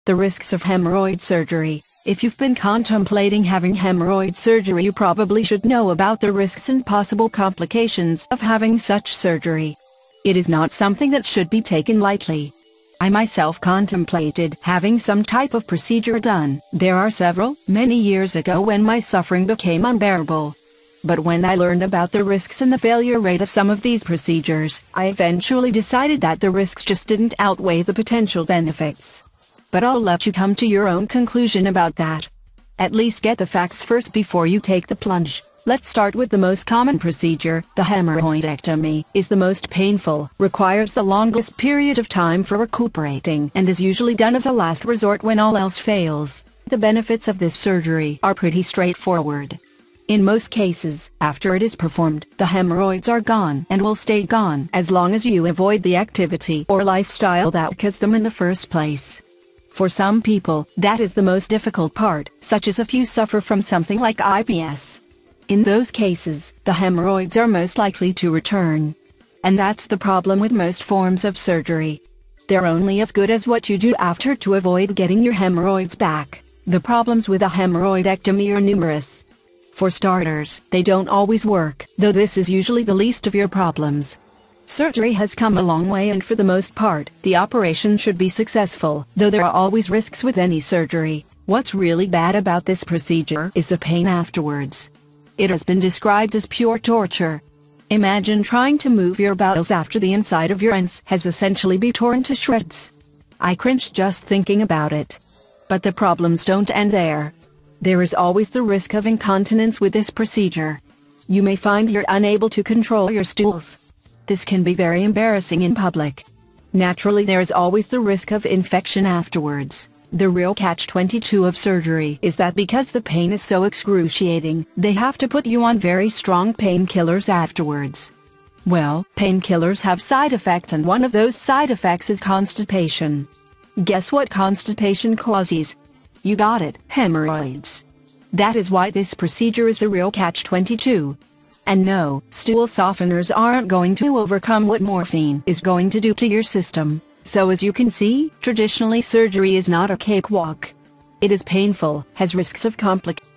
The risks of hemorrhoid surgery. If you've been contemplating having hemorrhoid surgery, you probably should know about the risks and possible complications of having such surgery. It is not something that should be taken lightly. I myself contemplated having some type of procedure done. There are several, many years ago when my suffering became unbearable. But when I learned about the risks and the failure rate of some of these procedures, I eventually decided that the risks just didn't outweigh the potential benefits. But I'll let you come to your own conclusion about that. At least get the facts first before you take the plunge. Let's start with the most common procedure. The hemorrhoidectomy is the most painful, requires the longest period of time for recuperating, and is usually done as a last resort when all else fails. The benefits of this surgery are pretty straightforward. In most cases, after it is performed, the hemorrhoids are gone and will stay gone as long as you avoid the activity or lifestyle that caused them in the first place. For some people, that is the most difficult part, such as if you suffer from something like IBS. In those cases, the hemorrhoids are most likely to return. And that's the problem with most forms of surgery. They're only as good as what you do after to avoid getting your hemorrhoids back. The problems with a hemorrhoidectomy are numerous. For starters, they don't always work, though this is usually the least of your problems. Surgery has come a long way, and for the most part, the operation should be successful, though there are always risks with any surgery. What's really bad about this procedure is the pain afterwards. It has been described as pure torture. Imagine trying to move your bowels after the inside of your anus has essentially been torn to shreds. I cringe just thinking about it. But the problems don't end there. There is always the risk of incontinence with this procedure. You may find you're unable to control your stools. This can be very embarrassing in public. Naturally, there is always the risk of infection afterwards. The real catch-22 of surgery is that because the pain is so excruciating, they have to put you on very strong painkillers afterwards. Well, painkillers have side effects, and one of those side effects is constipation. Guess what constipation causes? You got it, hemorrhoids. That is why this procedure is the real catch-22. And no, stool softeners aren't going to overcome what morphine is going to do to your system. So as you can see, traditionally surgery is not a cakewalk. It is painful, has risks of complications.